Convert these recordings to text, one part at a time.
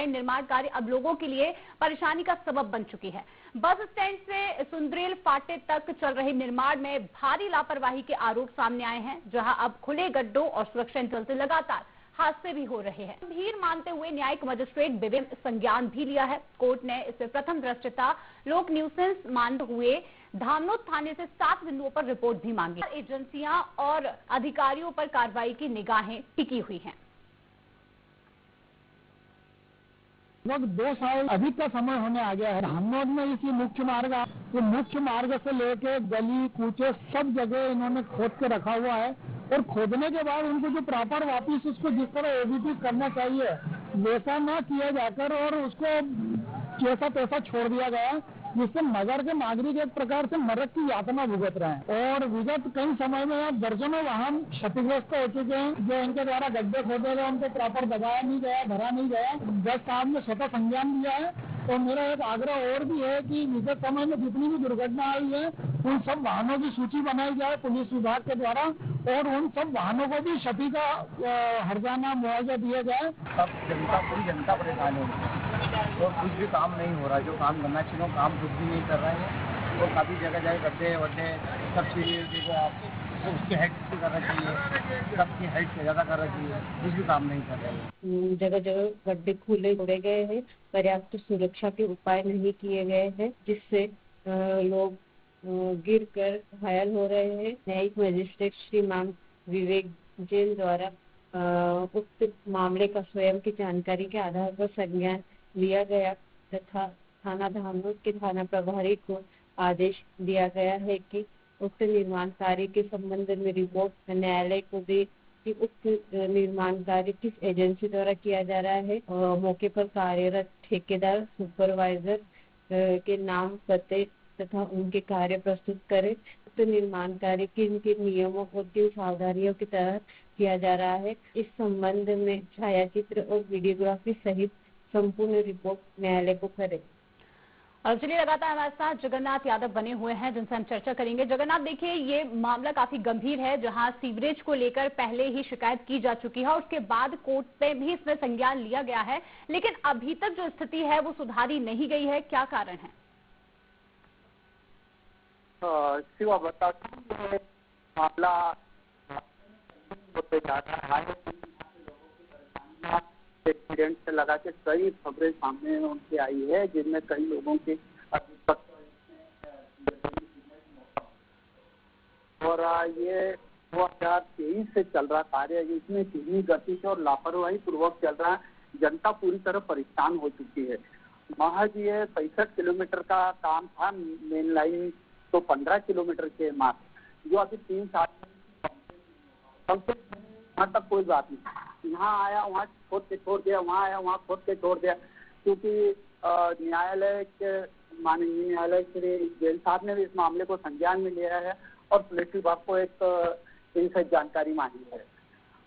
है। निर्माण कार्य अब लोगों के लिए परेशानी का सबब बन चुकी है। बस स्टैंड से सुंदरेल फाटे तक चल रहे निर्माण में भारी लापरवाही के आरोप सामने आए हैं, जहां अब खुले गड्ढों और सुरक्षा इंतजाम से लगातार हादसे भी हो रहे हैं। गंभीर मानते हुए न्यायिक मजिस्ट्रेट विवेक संज्ञान भी लिया है। कोर्ट ने इसे प्रथम दृष्टया लोक न्यूसेंस मानते हुए धामनोद थाने से 7 बिंदुओं पर रिपोर्ट भी मांगी। एजेंसियां और अधिकारियों पर कार्रवाई की निगाहें टिकी हुई हैं। लगभग 2 साल अधिक का समय होने आ गया है। धामनोद में इसी मुख्य मार्ग से लेके गली कूचे सब जगह इन्होंने खोद के रखा हुआ है और खोदने के बाद उनको जो प्रॉपर वापिस उसको जिस तरह एडिटिव करना चाहिए वैसा ना किया जाकर और उसको जैसा तैसा छोड़ दिया गया, जिससे नगर के नागरिक एक प्रकार से नरक की यातना भुगत रहे हैं। और विगत कई समय में अब दर्जनों वाहन क्षतिग्रस्त हो चुके हैं। जो इनके द्वारा गड्ढे खोदे गए उनको प्रॉपर दबाया नहीं गया, भरा नहीं गया। जज साहब ने स्वतः संज्ञान लिया है। तो मेरा एक आग्रह और भी है कि विगत समय में जितनी भी दुर्घटना आई है उन सब वाहनों की सूची बनाई जाए पुलिस विभाग के द्वारा और उन सब वाहनों को भी क्षति का हर्जाना मुआवजा दिया जाए। सब जनता, पूरी जनता परेशान हो गई और कुछ भी काम नहीं हो रहा है। जो काम करना चाहिए काम कुछ भी नहीं कर रहे हैं और काफ़ी जगह गड्ढे वड्ढे सब चीज़ें को आप तो उसकी हाइट से करना चाहिए, सबकी हाइट से ज़्यादा करना चाहिए, कुछ भी काम नहीं कर रहे हैं। जगह जगह गड्ढे खुले छोड़े गए हैं, पर्याप्त सुरक्षा के उपाय नहीं किए गए हैं, जिससे लोग गिर कर घायल हो रहे हैं। न्यायिक मजिस्ट्रेट श्रीमान विवेक जैन द्वारा उक्त मामले का स्वयं की जानकारी के आधार पर संज्ञान लिया गया तथा थाना धामनोद के थाना प्रभारी को आदेश दिया गया है कि उक्त निर्माण कार्य के संबंध में रिपोर्ट न्यायालय को दे कि उक्त निर्माण कार्य किस एजेंसी द्वारा किया जा रहा है और मौके पर कार्यरत ठेकेदार सुपरवाइजर के नाम पते तथा उनके कार्य प्रस्तुत करें। उक्त निर्माण कार्य किन किन नियमों और किन सावधानियों की तरह किया जा रहा है, इस संबंध में छायाचित्र और वीडियोग्राफी सहित संपूर्ण रिपोर्ट न्यायालय को करें। और चलिए लगातार हमारे साथ जगन्नाथ यादव बने हुए हैं जिनसे हम चर्चा करेंगे। जगन्नाथ, देखिए ये मामला काफी गंभीर है, जहां सीवरेज को लेकर पहले ही शिकायत की जा चुकी है, उसके बाद कोर्ट में भी इसमें संज्ञान लिया गया है, लेकिन अभी तक जो स्थिति है वो सुधारी नहीं गई है। क्या कारण है? शिवा बताता हूँ, मामला होते जाता है। एक्सीडेंट से लगा के कई खबरें सामने उनसे आई है, जिनमें कई लोगों की और ये 2023 से चल रहा कार्य, इसमें धीमी गति से और लापरवाही पूर्वक चल रहा है। जनता पूरी तरह परेशान हो चुकी है। महज ये 65 किलोमीटर का काम था, मेन लाइन तो 15 किलोमीटर के मात्र, जो अभी 3 साल वहाँ तक कोई बात नहीं। यहाँ आया वहाँ खोद के छोड़ दिया, वहाँ आया वहाँ खोद के छोड़ दिया, क्योंकि न्यायालय के माननीय न्यायालय श्री जैन साहब ने भी इस मामले को संज्ञान में लिया है और पुलिस विभाग को एक इनसे जानकारी मांगी है।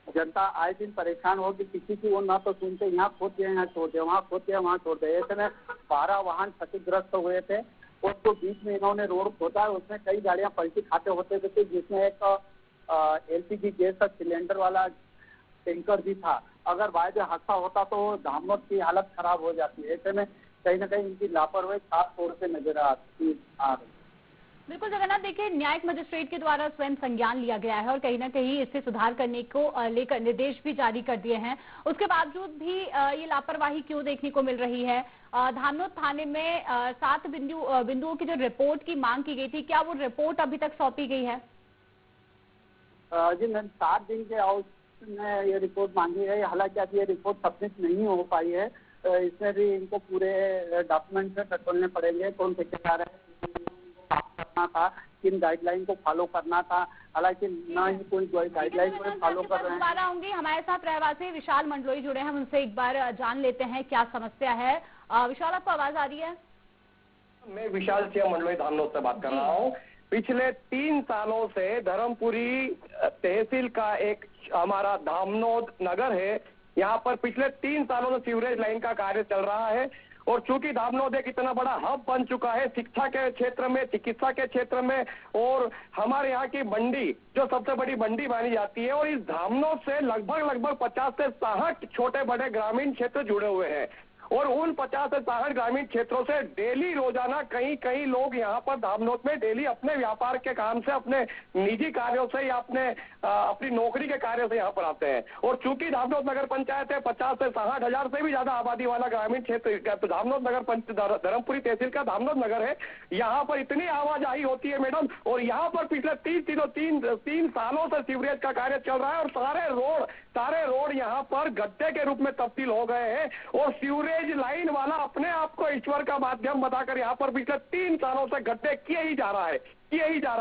जनता आए दिन परेशान होगी, किसी की वो ना तो सुनते, यहाँ खोद दिया यहाँ छोड़ दिया, वहाँ खोद दिया वहाँ छोड़ दिया। ऐसे में 12 वाहन क्षतिग्रस्त हुए थे और तो बीच में इन्होंने रोड खोदा है, उसमें कई गाड़ियाँ पलटी खाते होते थे, जिसमें एक LPG गैस का सिलेंडर वाला टैंकर भी था। अगर वायदे हादसा होता तो धामनोद की हालत खराब हो जाती है। ऐसे में कहीं ना कहीं इनकी लापरवाही खास तौर से नजर आ रही। बिल्कुल जगन्नाथ, देखिए न्यायिक मजिस्ट्रेट के द्वारा स्वयं संज्ञान लिया गया है और कहीं ना कहीं इससे सुधार करने को लेकर निर्देश भी जारी कर दिए हैं। उसके बावजूद भी ये लापरवाही क्यों देखने को मिल रही है? धामनोद थाने में 7 बिंदुओं की जो रिपोर्ट की मांग की गई थी, क्या वो रिपोर्ट अभी तक सौंपी गई है? जी मैम, 7 दिन के आउट में ये रिपोर्ट मांगी है। हालांकि अब ये रिपोर्ट सबमिट नहीं हो पाई है। इसमें भी इनको पूरे डॉक्यूमेंट टटोलने पड़ेंगे, कौन से क्या करना था, किन गाइडलाइन को फॉलो करना था। हालांकि न ही कोई गाइडलाइन को फॉलो कर रहे हैं। दोबारा होंगी हमारे साथ रहवासी विशाल मंडलोई जुड़े हैं, उनसे एक बार जान लेते हैं क्या समस्या है। विशाल, आपको आवाज आ रही है? मैं विशाल सिंह मंडलोई धामनोद से बात कर रहा हूँ। पिछले 3 सालों से धर्मपुरी तहसील का एक हमारा धामनोद नगर है, यहाँ पर पिछले 3 सालों से सीवरेज लाइन का कार्य चल रहा है। और चूंकि धामनोद एक इतना बड़ा हब बन चुका है शिक्षा के क्षेत्र में, चिकित्सा के क्षेत्र में, और हमारे यहाँ की मंडी जो सबसे बड़ी मंडी मानी जाती है, और इस धामनोद से लगभग 50 से 60 छोटे बड़े ग्रामीण क्षेत्र जुड़े हुए हैं। उन 50 से 60 ग्रामीण क्षेत्रों से डेली रोजाना कई लोग यहाँ पर धामनोद में डेली अपने व्यापार के काम से, अपने निजी कार्यों से या अपनी नौकरी के कार्यों से यहाँ पर आते हैं। और चूंकि धामनोद नगर पंचायत है 50 से 60 हजार से भी ज्यादा आबादी वाला ग्रामीण क्षेत्र, तो धामनोद नगर धर्मपुरी तहसील का धामनोद नगर है, यहाँ पर इतनी आवाजाही होती है मैडम। और यहाँ पर पिछले तीन सालों से सीवरेज का कार्य चल रहा है और सारे रोड यहाँ पर गड्ढे के रूप में तब्दील हो गए हैं। और सीवरेज लाइन वाला अपने आप को ईश्वर का माध्यम बताकर यहाँ पर पिछले 3 सालों से गड्ढे किए ही जा रहा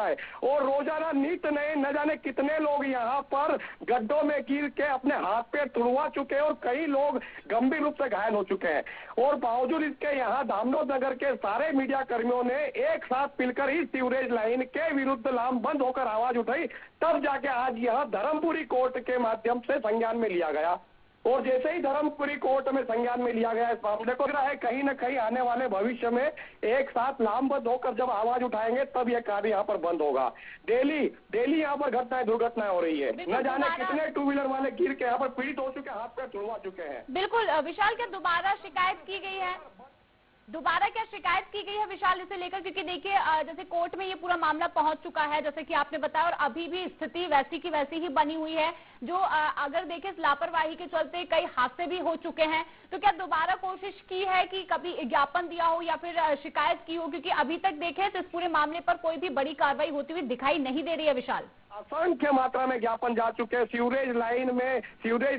है। और रोजाना नित नए न जाने कितने लोग यहाँ पर गड्ढों में गिर के अपने हाथ पैर तुड़वा चुके हैं और कई लोग गंभीर रूप से घायल हो चुके हैं। और बावजूद इसके यहाँ धामनोद नगर के सारे मीडिया कर्मियों ने एक साथ मिलकर इस सीवरेज लाइन के विरुद्ध लामबंद होकर आवाज उठाई, तब जाके आज यह धर्मपुरी कोर्ट के माध्यम से संज्ञान में लिया गया। और जैसे ही धर्मपुरी कोर्ट में संज्ञान में लिया गया इस मामले को, कहीं न कहीं आने वाले भविष्य में एक साथ लामबंद होकर जब आवाज उठाएंगे तब यह कार्य यहाँ पर बंद होगा। डेली यहाँ पर दुर्घटनाएं हो रही है, न जाने कितने 2 व्हीलर वाले गिर के यहाँ पर पीड़ित हो चुके हैं, हाथ पैर तुड़वा चुके हैं। बिल्कुल विशाल, क्या दोबारा शिकायत की गई है? विशाल इसे लेकर? क्योंकि देखिए जैसे कोर्ट में ये पूरा मामला पहुंच चुका है जैसे कि आपने बताया, और अभी भी स्थिति वैसी की वैसी ही बनी हुई है। जो अगर देखें इस लापरवाही के चलते कई हादसे भी हो चुके हैं, तो क्या दोबारा कोशिश की है कि कभी ज्ञापन दिया हो या फिर शिकायत की हो? क्योंकि अभी तक देखें तो इस पूरे मामले पर कोई भी बड़ी कार्रवाई होती हुई दिखाई नहीं दे रही है। विशाल, असंख्य मात्रा में ज्ञापन जा चुके हैं सीवरेज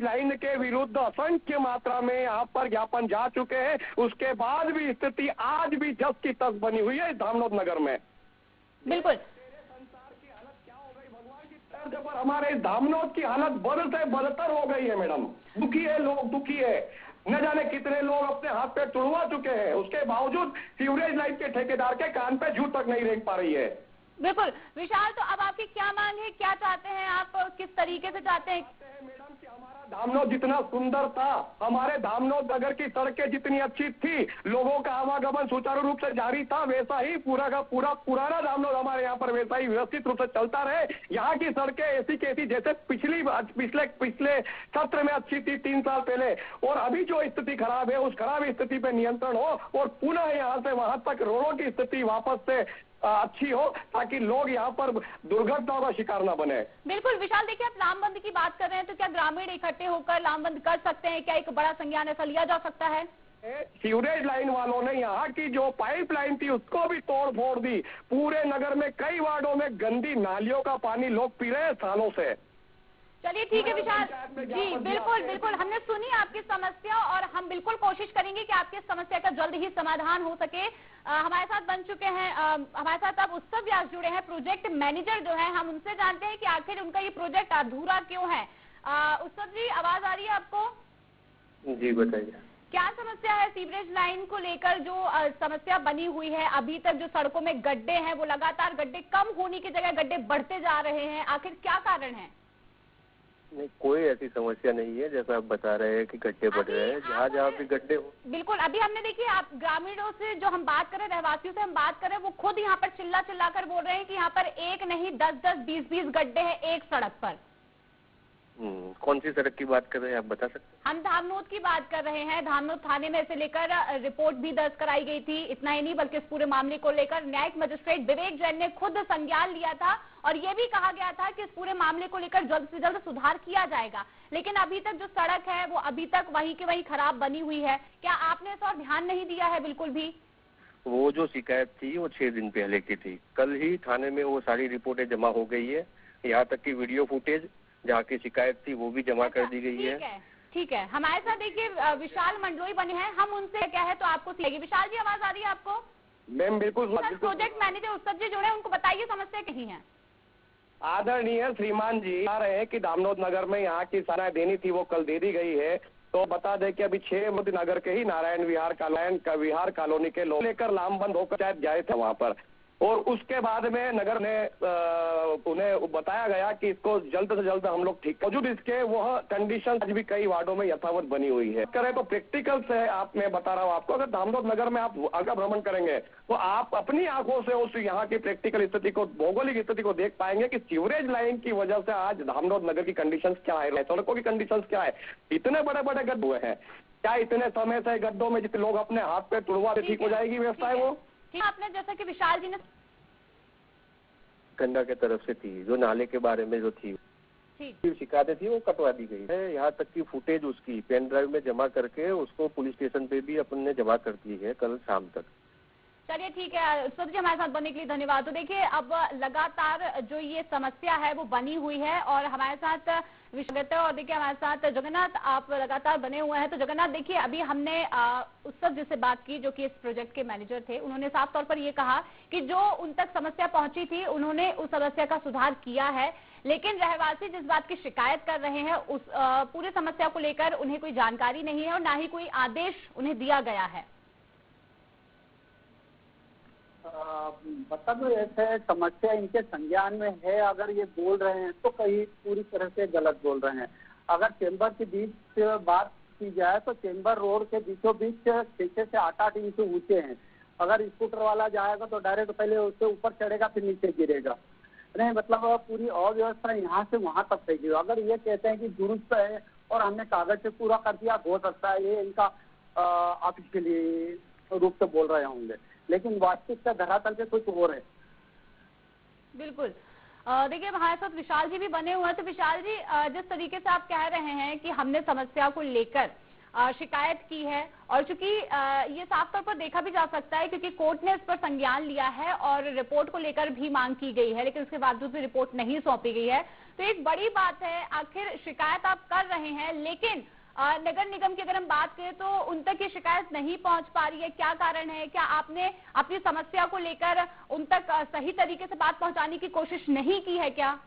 लाइन के विरुद्ध, असंख्य मात्रा में यहाँ पर ज्ञापन जा चुके हैं। उसके बाद भी स्थिति आज भी जस की तस बनी हुई है धामनोद नगर में। बिल्कुल, संसार की हालत क्या हो गई, भगवान की तर्ज पर हमारे धामनोद की हालत बद से बदतर हो गई है मैडम। लोग दुखी है, न जाने कितने लोग अपने हाथ पे तुड़वा चुके हैं। उसके बावजूद सीवरेज लाइन के ठेकेदार के कान पे जूं तक नहीं रेंग पा रही है। बिल्कुल विशाल, तो अब आपकी क्या मांग है, क्या चाहते हैं आप, किस तरीके से चाहते हैं? मैडम कि हमारा धामनोद जितना सुंदर था, हमारे धामनोद नगर की सड़कें जितनी अच्छी थी, लोगों का आवागमन सुचारू रूप से जारी था, वैसा ही पूरा का पूरा पुराना धामनोद हमारे यहाँ पर वैसा ही व्यवस्थित रूप से चलता रहे। यहाँ की सड़कें ऐसी की ऐसी जैसे पिछले सत्र में अच्छी थी 3 साल पहले, और अभी जो स्थिति खराब है उस खराब स्थिति पे नियंत्रण हो और पुनः यहाँ से वहां तक रोडों की स्थिति वापस से अच्छी हो, ताकि लोग यहाँ पर दुर्घटनाओं का शिकार न बने। बिल्कुल विशाल, देखिए आप लामबंद की बात कर रहे हैं, तो क्या ग्रामीण इकट्ठे होकर लामबंद कर सकते हैं? क्या एक बड़ा संज्ञान ऐसा लिया जा सकता है? सीवरेज लाइन वालों ने यहाँ की जो पाइपलाइन थी उसको भी तोड़ फोड़ दी। पूरे नगर में कई वार्डों में गंदी नालियों का पानी लोग पी रहे हैं सालों से। चलिए ठीक है विशाल जी, बिल्कुल हमने सुनी आपकी समस्या और हम बिल्कुल कोशिश करेंगे कि आपकी समस्या का जल्द ही समाधान हो सके। हमारे साथ बन चुके हैं, हमारे साथ अब उत्सव व्यास जुड़े हैं, प्रोजेक्ट मैनेजर जो है। हम उनसे जानते हैं कि आखिर उनका ये प्रोजेक्ट अधूरा क्यों है। उत्सव जी, आवाज आ रही है आपको? जी बताइए, क्या समस्या है सीवरेज लाइन को लेकर? जो समस्या बनी हुई है अभी तक, जो सड़कों में गड्ढे हैं वो लगातार गड्ढे कम होने की जगह गड्ढे बढ़ते जा रहे हैं, आखिर क्या कारण है? नहीं, कोई ऐसी समस्या नहीं है जैसा आप बता रहे हैं कि गड्ढे बढ़ रहे हैं। जहाँ भी गड्ढे हो, बिल्कुल अभी हमने देखिए, आप ग्रामीणों से जो हम बात करें, रहवासियों से हम बात करें, वो खुद यहाँ पर चिल्ला कर बोल रहे हैं कि यहाँ पर एक नहीं 10-10, 20-20 गड्ढे हैं एक सड़क पर। कौन सी सड़क की बात कर रहे हैं आप बता सकते हैं? हम धामनोद की बात कर रहे हैं। धामनोद थाने में इसे लेकर रिपोर्ट भी दर्ज कराई गई थी। इतना ही नहीं बल्कि इस पूरे मामले को लेकर न्यायिक मजिस्ट्रेट विवेक जैन ने खुद संज्ञान लिया था और ये भी कहा गया था कि इस पूरे मामले को लेकर जल्द से जल्द सुधार किया जाएगा। लेकिन अभी तक जो सड़क है वो अभी तक वहीं के वहीं खराब बनी हुई है। क्या आपने इस और ध्यान नहीं दिया है? बिल्कुल भी। वो जो शिकायत थी वो 6 दिन पहले की थी। कल ही थाने में वो सारी रिपोर्टें जमा हो गई है, यहाँ तक की वीडियो फुटेज जहाँ की शिकायत थी वो भी जमा कर दी गई है। ठीक है, हमारे साथ देखिए विशाल मंडलोई बने हैं, हम उनसे क्या है तो आपको सीखेगी। विशाल जी, आवाज आ रही है आपको? मैम बिल्कुल। प्रोजेक्ट मैनेजर उत्सव जी जुड़े, उनको बताइए समस्या कहीं है। आदरणीय श्रीमान जी आ रहे हैं कि धामनोद नगर में यहाँ की सलाह देनी थी वो कल दे दी गई है। तो बता दें कि अभी 6 नगर के ही नारायण विहार कॉलोनी के लोग लेकर लामबंद होकर शायद गए थे वहाँ पर, और उसके बाद में नगर ने उन्हें बताया गया कि इसको जल्द से जल्द हम लोग ठीक। मौजूद इसके वह कंडीशन आज भी कई वार्डों में यथावत बनी हुई है। करें तो प्रैक्टिकल से आप, मैं बता रहा हूँ आपको, अगर धामनोद नगर में आप अगर भ्रमण करेंगे तो आप अपनी आंखों से उस यहाँ की प्रैक्टिकल स्थिति को, भौगोलिक स्थिति को देख पाएंगे कि सीवरेज लाइन की वजह से आज धामनोद नगर की कंडीशन क्या है, सड़कों की कंडीशन क्या है। इतने बड़े बड़े गड्ढे हुए हैं, क्या इतने समय से गड्ढों में जितने लोग अपने हाथ पे तुड़वाते ठीक हो जाएगी व्यवस्था है वो? ठीक, आपने जैसा कि विशाल जी ने गंगा के तरफ से थी, जो नाले के बारे में जो थी शिकायतें थी वो कटवा दी गई है। यहाँ तक की फुटेज उसकी पेन ड्राइव में जमा करके उसको पुलिस स्टेशन पे भी अपन ने जमा कर दी है कल शाम तक। चलिए ठीक है, सब जी हमारे साथ बनने के लिए धन्यवाद। तो देखिए अब लगातार जो ये समस्या है वो बनी हुई है और हमारे साथ विश्वगत और देखिए हमारे साथ जगन्नाथ आप लगातार बने हुए हैं। तो जगन्नाथ देखिए अभी हमने उत्सव जी से बात की जो कि इस प्रोजेक्ट के मैनेजर थे, उन्होंने साफ तौर पर ये कहा कि जो उन तक समस्या पहुंची थी उन्होंने उस समस्या का सुधार किया है, लेकिन रहवासी जिस बात की शिकायत कर रहे हैं उस पूरी समस्या को लेकर उन्हें कोई जानकारी नहीं है और ना ही कोई आदेश उन्हें दिया गया है। मतलब ऐसे समस्या इनके संज्ञान में है, अगर ये बोल रहे हैं तो कहीं पूरी तरह से गलत बोल रहे हैं। अगर चेंबर के बीच बात की जाए तो चेंबर रोड के बीचों बीच 6 से 8 इंच ऊंचे हैं। अगर स्कूटर वाला जाएगा तो डायरेक्ट पहले उससे ऊपर चढ़ेगा फिर नीचे गिरेगा। नहीं मतलब पूरी अव्यवस्था यहाँ से वहां तक फैली। अगर ये कहते हैं कि दुरुस्त है और हमने कागज से पूरा कर दिया, हो सकता है ये इनका ऑफिशियली रूप से बोल रहे होंगे, लेकिन वास्तविकता धरातल पे कुछ और है। बिल्कुल देखिए हमारे साथ विशाल जी भी बने हुए हैं। तो विशाल जी जिस तरीके से आप कह रहे हैं कि हमने समस्या को लेकर शिकायत की है और चूंकि ये साफ तौर पर देखा भी जा सकता है क्योंकि कोर्ट ने इस पर संज्ञान लिया है और रिपोर्ट को लेकर भी मांग की गई है, लेकिन उसके बावजूद भी रिपोर्ट नहीं सौंपी गई है। तो एक बड़ी बात है, आखिर शिकायत आप कर रहे हैं लेकिन नगर निगम की अगर हम बात करें तो उन तक ये शिकायत नहीं पहुंच पा रही है, क्या कारण है? क्या आपने अपनी समस्या को लेकर उन तक सही तरीके से बात पहुंचाने की कोशिश नहीं की है क्या?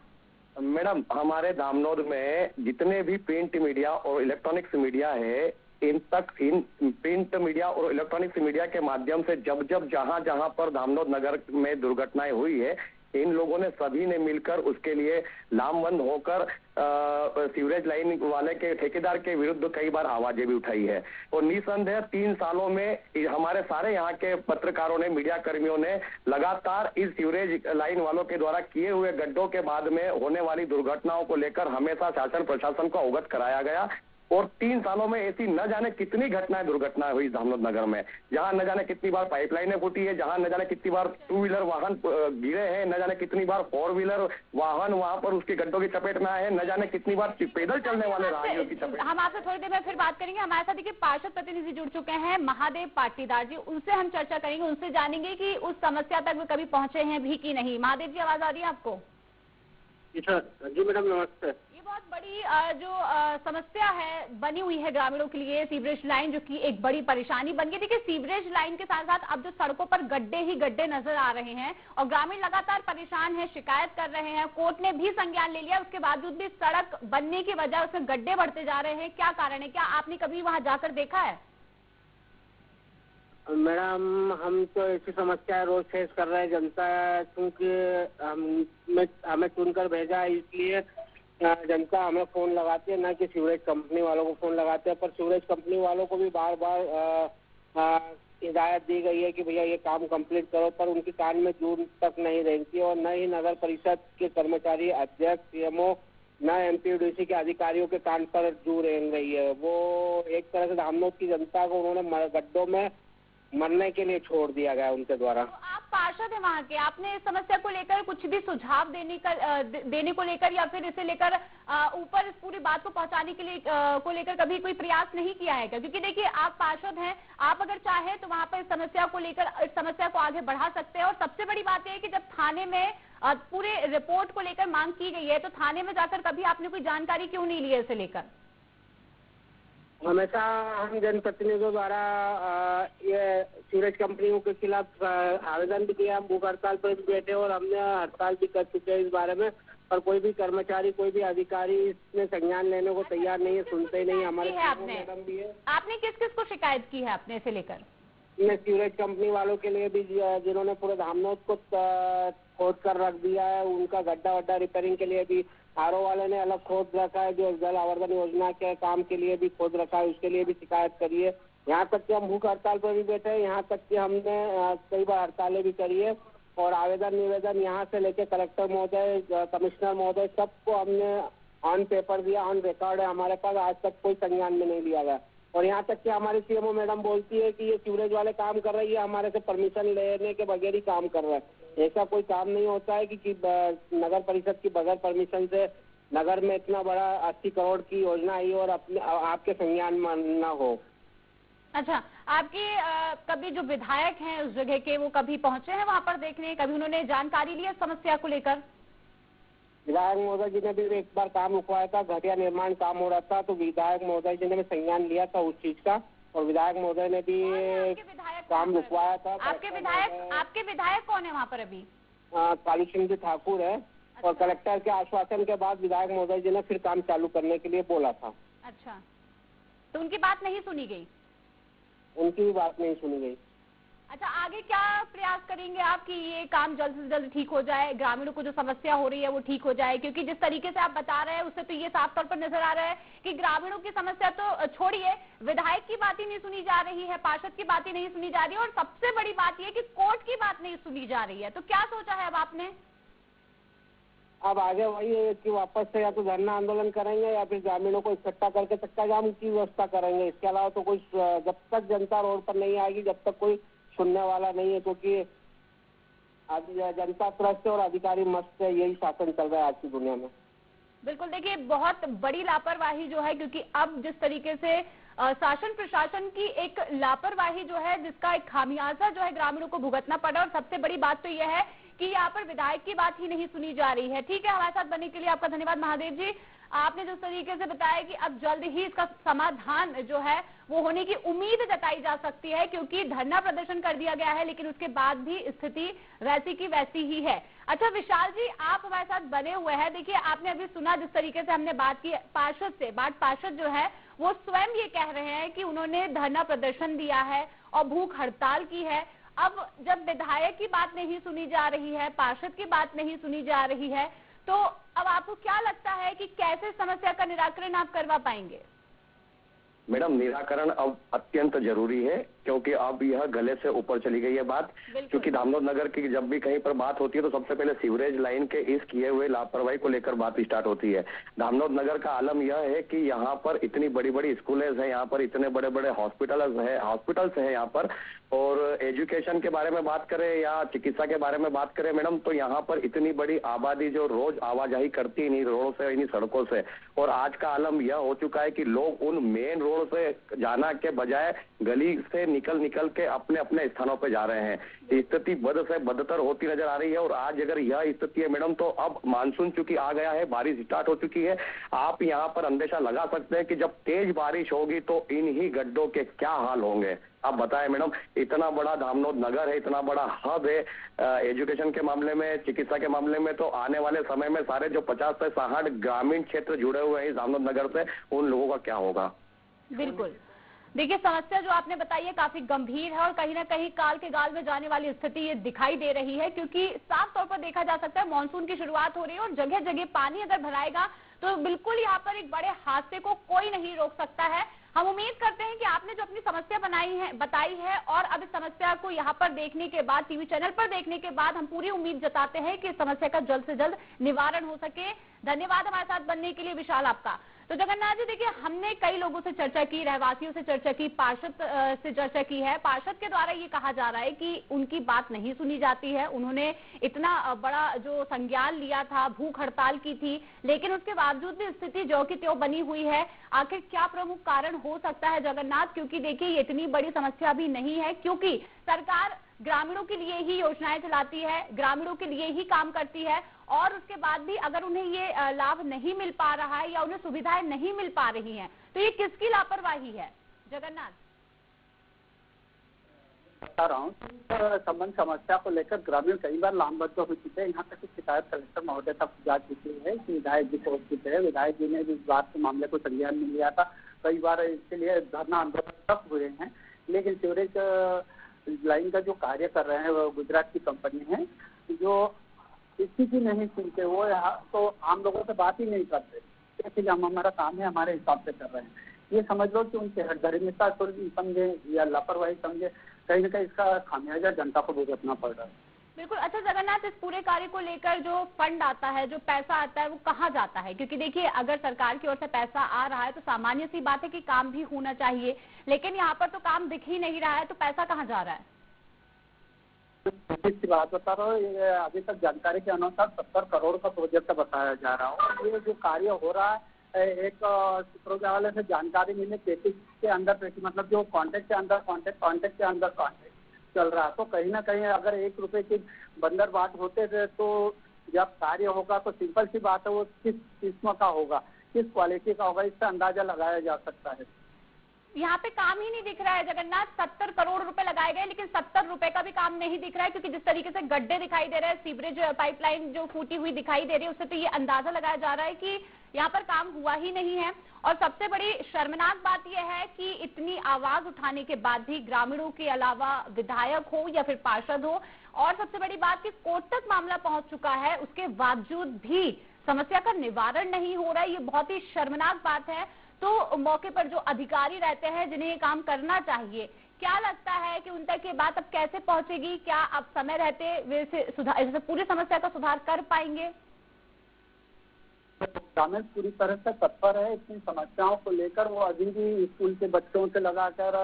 मैडम हमारे धामनोद में जितने भी प्रिंट मीडिया और इलेक्ट्रॉनिक्स मीडिया है, इन प्रिंट मीडिया और इलेक्ट्रॉनिक्स मीडिया के माध्यम से जब जहां पर धामनोद नगर में दुर्घटनाएं हुई है, इन लोगों ने सभी ने मिलकर उसके लिए लामबंद होकर सीवरेज लाइन वाले के ठेकेदार के विरुद्ध कई बार आवाजें भी उठाई है। और निसंदेह 3 सालों में हमारे सारे यहाँ के पत्रकारों ने, मीडिया कर्मियों ने लगातार इस सीवरेज लाइन वालों के द्वारा किए हुए गड्ढों के बाद में होने वाली दुर्घटनाओं को लेकर हमेशा शासन प्रशासन को अवगत कराया गया। और 3 सालों में ऐसी न जाने कितनी दुर्घटनाएं हुई धामनोद नगर में, जहां न जाने कितनी बार पाइपलाइनें फूटी है, जहां न जाने कितनी बार 2 व्हीलर वाहन गिरे हैं, न जाने कितनी बार 4 व्हीलर वाहन वहां पर उसके गड्ढों की चपेट में आए हैं, न जाने कितनी बार पैदल चलने वाले राहगीरों की चपेट। हम आपसे थोड़ी देर में फिर बात करेंगे। हमारे साथ देखिए पार्षद प्रतिनिधि जुड़ चुके हैं महादेव पाटीदार जी, उनसे हम चर्चा करेंगे, उनसे जानेंगे कि उस समस्या तक वे कभी पहुंचे हैं भी कि नहीं। महादेव जी आवाज आ रही है आपको? जी मैडम नमस्ते। ये बहुत बड़ी जो समस्या है बनी हुई है ग्रामीणों के लिए, सीवरेज लाइन जो कि एक बड़ी परेशानी बन गई। देखिए सीवरेज लाइन के साथ साथ अब जो सड़कों पर गड्ढे ही गड्ढे नजर आ रहे हैं और ग्रामीण लगातार परेशान है, शिकायत कर रहे हैं। कोर्ट ने भी संज्ञान ले लिया, उसके बावजूद भी सड़क बनने की वजह उसमें गड्ढे बढ़ते जा रहे हैं। क्या कारण है? क्या आपने कभी वहां जाकर देखा है? मैडम हम तो ऐसी समस्या रोज फेस कर रहे हैं, जनता क्योंकि हमें चुनकर भेजा है इसलिए जनता हमें फोन लगाती है, ना कि सीवरेज कंपनी वालों को फोन लगाते हैं। पर सीवरेज कंपनी वालों को भी बार बार हिदायत दी गई है कि भैया ये काम कंप्लीट करो, पर उनके कान में जून तक नहीं रेंगती और न ही नगर परिषद के कर्मचारी, अध्यक्ष, सीएमओ, न एमपीडीसी के अधिकारियों के कान पर जू रेंग रही है। वो एक तरह से धामनोद की जनता को उन्होंने गड्ढों में मरने के लिए छोड़ दिया गया उनके द्वारा। तो आप पार्षद हैं वहाँ के, आपने इस समस्या को लेकर कुछ भी सुझाव देने को लेकर या फिर इसे लेकर ऊपर इस पूरी बात को पहुंचाने के लिए को लेकर कभी कोई प्रयास नहीं किया है क्या? क्योंकि देखिए आप पार्षद हैं, आप अगर चाहे तो वहाँ पर इस समस्या को लेकर इस समस्या को आगे बढ़ा सकते हैं। और सबसे बड़ी बात यह है कि जब थाने में पूरे रिपोर्ट को लेकर मांग की गई है तो थाने में जाकर कभी आपने कोई जानकारी क्यों नहीं ली है इसे लेकर? हमेशा हम जनप्रतिनिधियों द्वारा ये सीवरेज कंपनियों के खिलाफ आवेदन भी किया, हम भूख हड़ताल पर भी बैठे और हमने हड़ताल भी कर चुके हैं इस बारे में, पर कोई भी कर्मचारी, कोई भी अधिकारी इसमें संज्ञान लेने को तैयार नहीं है, सुनते ही नहीं। हमारे मैडम भी है। आपने किस किस को शिकायत की है अपने इसे लेकर? सीवरेज कंपनी वालों के लिए भी जिन्होंने पूरे धामनोद को खोद कर रख दिया है, उनका गड्ढा वड्ढा रिपेयरिंग के लिए भी आरओ वाले ने अलग खोद रखा है, जो जल आवर्धन योजना के काम के लिए भी खोद रखा है, उसके लिए भी शिकायत करी है। यहाँ तक कि हम भूख हड़ताल पर भी बैठे हैं, यहाँ तक कि हमने कई बार हड़तालें भी करी है और आवेदन निवेदन यहाँ से लेके कलेक्टर महोदय, कमिश्नर महोदय सबको हमने ऑन पेपर दिया, ऑन रिकॉर्ड है हमारे पास। आज तक कोई संज्ञान में नहीं लिया गया। और यहाँ तक कि हमारी सीएमओ मैडम बोलती है कि ये सीवरेज वाले काम कर रहे हैं, ये हमारे से परमिशन लेने के बगैर ही काम कर रहा है। ऐसा कोई काम नहीं होता है कि नगर परिषद की बगैर परमिशन से नगर में इतना बड़ा 80 करोड़ की योजना आई और अपने आपके संज्ञान में न हो। अच्छा, आपके कभी जो विधायक हैं उस जगह के, वो कभी पहुंचे हैं वहां पर देखने, कभी उन्होंने जानकारी ली समस्या को लेकर? विधायक महोदय जी ने भी एक बार काम रुकवाया था, घटिया निर्माण काम हो रहा था, तो विधायक महोदय जी ने भी संज्ञान लिया था उस चीज का, और विधायक महोदय ने भी काम रुकवाया था। आपके विधायक कौन है वहाँ पर अभी? कालू सिंह जी ठाकुर है। अच्छा। और कलेक्टर के आश्वासन के बाद विधायक महोदय जी ने फिर काम चालू करने के लिए बोला था। अच्छा, तो उनकी बात नहीं सुनी गई? उनकी भी बात नहीं सुनी गई। अच्छा, आगे क्या प्रयास करेंगे आप कि ये काम जल्द से जल्द ठीक हो जाए, ग्रामीणों को जो समस्या हो रही है वो ठीक हो जाए? क्योंकि जिस तरीके से आप बता रहे हैं उससे तो ये साफ तौर पर नजर आ रहा है कि ग्रामीणों की समस्या तो छोड़िए, विधायक की बात ही नहीं सुनी जा रही है, पार्षद की बात ही नहीं सुनी जा रही है, और सबसे बड़ी बात यह कि कोर्ट की बात नहीं सुनी जा रही है। तो क्या सोचा है अब आपने? अब आगे वही है कि वापस से या तो धरना आंदोलन करेंगे या फिर ग्रामीणों को इकट्ठा करके चक्का जाम की व्यवस्था करेंगे। इसके अलावा तो कोई, जब तक जनता रोड पर नहीं आएगी, जब तक कोई सुनने वाला नहीं है, क्योंकि जनता त्रस्त और अधिकारी मस्त है, यही शासन चल रहा है आज की दुनिया में। बिल्कुल, देखिए बहुत बड़ी लापरवाही जो है, क्योंकि अब जिस तरीके से शासन प्रशासन की एक लापरवाही जो है, जिसका एक खामियाजा जो है ग्रामीणों को भुगतना पड़ा, और सबसे बड़ी बात तो यह है कि यहाँ पर विधायक की बात ही नहीं सुनी जा रही है। ठीक है, हमारे साथ बनने के लिए आपका धन्यवाद महादेव जी। आपने जिस तरीके से बताया कि अब जल्द ही इसका समाधान जो है वो होने की उम्मीद जताई जा सकती है, क्योंकि धरना प्रदर्शन कर दिया गया है लेकिन उसके बाद भी स्थिति वैसी की वैसी ही है। अच्छा विशाल जी, आप हमारे साथ बने हुए हैं। देखिए, आपने अभी सुना जिस तरीके से हमने बात की पार्षद से, पार्षद जो है वो स्वयं ये कह रहे हैं कि उन्होंने धरना प्रदर्शन दिया है और भूख हड़ताल की है। अब जब विधायक की बात नहीं सुनी जा रही है, पार्षद की बात नहीं सुनी जा रही है, तो अब आपको क्या लगता है कि कैसे समस्या का निराकरण आप करवा पाएंगे? मैडम, निराकरण अब अत्यंत जरूरी है, क्योंकि अब यह गले से ऊपर चली गई है बात। क्योंकि धामनोद नगर की जब भी कहीं पर बात होती है तो सबसे पहले सीवरेज लाइन के इस किए हुए लापरवाही को लेकर बात स्टार्ट होती है। धामनोद नगर का आलम यह है कि यहाँ पर इतनी बड़ी बड़ी स्कूलें हैं, यहाँ पर इतने बड़े बड़े हॉस्पिटल्स हैं यहाँ पर, और एजुकेशन के बारे में बात करें या चिकित्सा के बारे में बात करें मैडम, तो यहाँ पर इतनी बड़ी आबादी जो रोज आवाजाही करती है इन्हीं रोडों से, इन्हीं सड़कों से, और आज का आलम यह हो चुका है कि लोग उन मेन रोड से जाना के बजाय गली से निकल के अपने अपने स्थानों पे जा रहे हैं। स्थिति बद से बदतर होती नजर आ रही है, और आज अगर यह स्थिति है मैडम, तो अब मानसून चूंकि आ गया है, बारिश स्टार्ट हो चुकी है, आप यहाँ पर अंदेशा लगा सकते हैं कि जब तेज बारिश होगी तो इन्हीं गड्ढों के क्या हाल होंगे। आप बताएं मैडम, इतना बड़ा धामनोद नगर है, इतना बड़ा हब है एजुकेशन के मामले में, चिकित्सा के मामले में, तो आने वाले समय में सारे जो 50 से 60 ग्रामीण क्षेत्र जुड़े हुए हैं धामनोद नगर से, उन लोगों का क्या होगा? बिल्कुल, देखिए समस्या जो आपने बताई है काफी गंभीर है, और कहीं ना कहीं काल के गाल में जाने वाली स्थिति ये दिखाई दे रही है, क्योंकि साफ तौर पर देखा जा सकता है मानसून की शुरुआत हो रही है और जगह जगह पानी अगर भराएगा तो बिल्कुल यहाँ पर एक बड़े हादसे को कोई नहीं रोक सकता है। हम उम्मीद करते हैं कि आपने जो अपनी समस्या बताई है, और अब इस समस्या को यहाँ पर देखने के बाद, टीवी चैनल पर देखने के बाद, हम पूरी उम्मीद जताते हैं कि इस समस्या का जल्द से जल्द निवारण हो सके। धन्यवाद हमारे साथ बनने के लिए विशाल आपका। तो जगन्नाथ जी, देखिए हमने कई लोगों से चर्चा की, रहवासियों से चर्चा की, पार्षद से चर्चा की है। पार्षद के द्वारा ये कहा जा रहा है कि उनकी बात नहीं सुनी जाती है, उन्होंने इतना बड़ा जो संज्ञान लिया था, भूख हड़ताल की थी, लेकिन उसके बावजूद भी स्थिति जो की त्यों बनी हुई है। आखिर क्या प्रमुख कारण हो सकता है जगन्नाथ? क्योंकि देखिए ये इतनी बड़ी समस्या भी नहीं है, क्योंकि सरकार ग्रामीणों के लिए ही योजनाएं चलाती है, ग्रामीणों के लिए ही काम करती है, और उसके बाद भी अगर उन्हें ये लाभ नहीं मिल पा रहा है या उन्हें सुविधाएं नहीं मिल पा रही हैं, तो ये किसकी लापरवाही है जगन्नाथ? बता रहा हूँ, संबंध समस्या को लेकर ग्रामीण कई बार लामबद्ध हो चुके हैं। यहाँ तक शिकायत कलेक्टर महोदय तक जा चुकी है कि विधायक जी पहुंच चुके हैं। विधायक जी ने भी इस बात के मामले को संज्ञान में लिया था, कई बार इसके लिए धरना आंदोलन तक हुए हैं, लेकिन सीवरेज लाइन का जो कार्य कर रहे हैं वो गुजरात की कंपनी है, जो किसी की नहीं सुनते, वो यहाँ तो आम लोगों से बात ही नहीं करते, इसलिए हम हमारा काम है हमारे हिसाब से कर रहे हैं। ये समझ लो कि उनकी हठधर्मिता समझे या लापरवाही समझे, कहीं ना कहीं इसका खामियाजा जनता को भुगतना पड़ रहा है। बिल्कुल। अच्छा जगन्नाथ, इस पूरे कार्य को लेकर जो फंड आता है, जो पैसा आता है, वो कहाँ जाता है? क्योंकि देखिए अगर सरकार की ओर से पैसा आ रहा है तो सामान्य सी बात है कि काम भी होना चाहिए, लेकिन यहाँ पर तो काम दिख ही नहीं रहा है, तो पैसा कहाँ जा रहा है? सी बात बता रहा हूँ, ये अभी तक जानकारी के अनुसार 70 करोड़ का प्रोजेक्ट बताया जा रहा है। और ये जो कार्य हो रहा है, एक सूत्रों के हवाले से जानकारी मिली 33 के अंदर, मतलब जो कॉन्टेक्ट के अंदर कॉन्टेक्ट चल रहा है। तो कहीं ना कहीं अगर 1 रुपए की बंदर बात होते थे, तो जब कार्य होगा तो सिंपल सी बात है वो किस किस्म का होगा, किस क्वालिटी का होगा, इससे अंदाजा लगाया जा सकता है। यहाँ पे काम ही नहीं दिख रहा है जगन्नाथ। 70 करोड़ रुपए लगाए गए, लेकिन 70 रुपए का भी काम नहीं दिख रहा है, क्योंकि जिस तरीके से गड्ढे दिखाई दे रहे हैं, सीवरेज पाइपलाइन जो फूटी हुई दिखाई दे रही है, उससे तो ये अंदाजा लगाया जा रहा है कि यहाँ पर काम हुआ ही नहीं है। और सबसे बड़ी शर्मनाक बात यह है कि इतनी आवाज उठाने के बाद भी ग्रामीणों के अलावा विधायक हो या फिर पार्षद हो, और सबसे बड़ी बात कि कोर्ट तक मामला पहुंच चुका है, उसके बावजूद भी समस्या का निवारण नहीं हो रहा है। ये बहुत ही शर्मनाक बात है। तो मौके पर जो अधिकारी रहते हैं, जिन्हें ये काम करना चाहिए, क्या लगता है कि उन तक ये बात अब कैसे पहुंचेगी? क्या अब समय रहते वे इसे पूरी समस्या का सुधार कर पाएंगे? ग्रामीण पूरी तरह से तत्पर है इतनी समस्याओं को लेकर। वो अभी भी स्कूल के बच्चों से लगाकर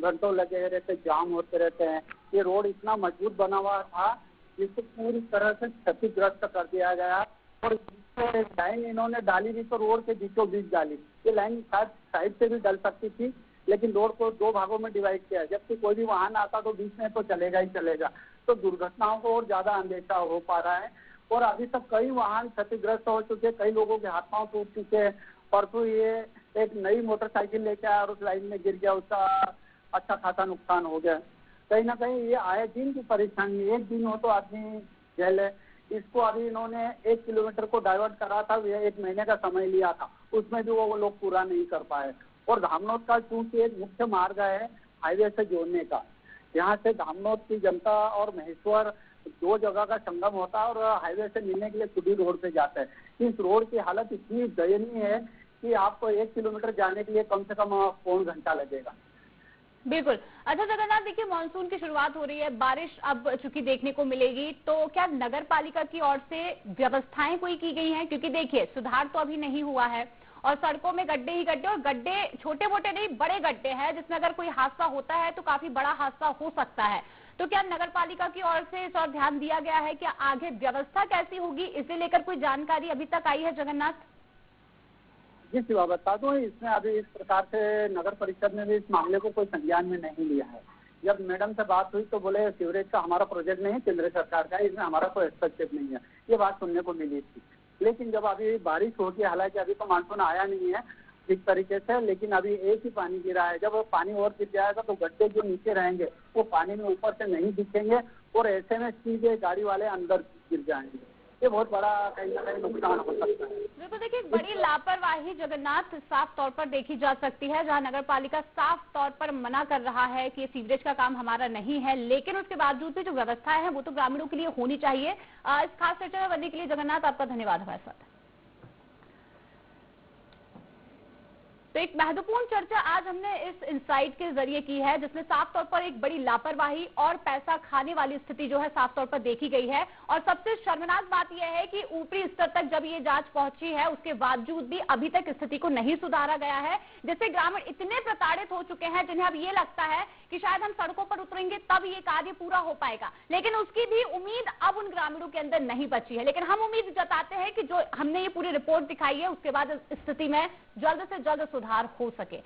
घंटों लगे रहते, जाम होते रहते हैं। ये रोड इतना मजबूत बना हुआ था जिसको पूरी तरह से क्षतिग्रस्त कर दिया गया। और लाइन इन्होंने डाली भी तो रोड के बीचों बीच डाली। ये लाइन साइड से भी डल सकती थी, लेकिन रोड को 2 भागों में डिवाइड किया, जबकि कोई भी वाहन आता तो बीच में तो चलेगा ही चलेगा। तो दुर्घटनाओं को और ज्यादा अंदेशा हो पा रहा है। और अभी तक कई वाहन क्षतिग्रस्त हो चुके, कई लोगों के हाथ पांव टूट चुके हैं। परसों ये एक नई मोटरसाइकिल लेके आया और उस लाइन में गिर गया, उसका अच्छा खासा नुकसान हो गया। कहीं ना कहीं ये आए दिन की परेशानी, एक दिन हो तो आदमी झेल है। इसको अभी इन्होंने 1 किलोमीटर को डाइवर्ट करा था, 1 महीने का समय लिया था, उसमें भी वो लोग पूरा नहीं कर पाए। और धामनोद का चूंकि एक मुख्य मार्ग है हाईवे से जोड़ने का, यहाँ से धामनोद की जनता और महेश्वर 2 जगह का संगम होता है और हाईवे से मिलने के लिए खुदी रोड पे जाता है। इस रोड की हालत इतनी दयनीय है कि आपको 1 किलोमीटर जाने के लिए कम से कम 1.25 घंटा लगेगा। बिल्कुल। अच्छा जगन्नाथ, देखिए मानसून की शुरुआत हो रही है, बारिश अब चूंकि देखने को मिलेगी, तो क्या नगर पालिका की ओर से व्यवस्थाएं कोई की गई हैं? क्योंकि देखिए सुधार तो अभी नहीं हुआ है और सड़कों में गड्ढे ही गड्ढे, और गड्ढे छोटे मोटे नहीं बड़े गड्ढे हैं, जिसमें अगर कोई हादसा होता है तो काफी बड़ा हादसा हो सकता है। तो क्या नगर पालिका की ओर से इस और ध्यान दिया गया है? क्या आगे व्यवस्था कैसी होगी, इसे लेकर कोई जानकारी अभी तक आई है जगन्नाथ? जी शिवा, बता दूं, इसमें अभी इस प्रकार से नगर परिषद ने भी इस मामले को कोई संज्ञान में नहीं लिया है। जब मैडम से बात हुई तो बोले सीवरेज का हमारा प्रोजेक्ट नहीं, केंद्र सरकार का है, इसमें हमारा कोई हस्तक्षेप नहीं है। ये बात सुनने को मिली थी। लेकिन जब अभी बारिश होगी, हालांकि अभी तो मानसून आया नहीं है ठीक तरीके से, लेकिन अभी एक ही पानी गिरा है। जब पानी और गिर जाएगा तो गड्ढे जो नीचे रहेंगे वो पानी में ऊपर से नहीं दिखेंगे और ऐसे में सीधे गाड़ी वाले अंदर गिर जाएंगे। ये बहुत बड़ा कहीं ना कहीं नुकसान हो सकता है। बिल्कुल। देखिए बड़ी लापरवाही जगन्नाथ साफ तौर पर देखी जा सकती है, जहां नगर पालिका साफ तौर पर मना कर रहा है कि ये सीवरेज का काम हमारा नहीं है, लेकिन उसके बावजूद भी जो व्यवस्थाएं हैं वो तो ग्रामीणों के लिए होनी चाहिए। इस खास चर्चा में बनने के लिए जगन्नाथ आपका धन्यवाद हमारे साथ। तो एक महत्वपूर्ण चर्चा आज हमने इस इनसाइट के जरिए की है, जिसमें साफ तौर पर एक बड़ी लापरवाही और पैसा खाने वाली स्थिति जो है साफ तौर पर देखी गई है। और सबसे शर्मनाक बात यह है कि ऊपरी स्तर तक जब ये जांच पहुंची है, उसके बावजूद भी अभी तक स्थिति को नहीं सुधारा गया है, जिससे ग्रामीण इतने प्रताड़ित हो चुके हैं, जिन्हें अब ये लगता है कि शायद हम सड़कों पर उतरेंगे तब ये कार्य पूरा हो पाएगा। लेकिन उसकी भी उम्मीद अब उन ग्रामीणों के अंदर नहीं बची है। लेकिन हम उम्मीद जताते हैं कि जो हमने ये पूरी रिपोर्ट दिखाई है, उसके बाद स्थिति में जल्द से जल्द सुधार हो सके।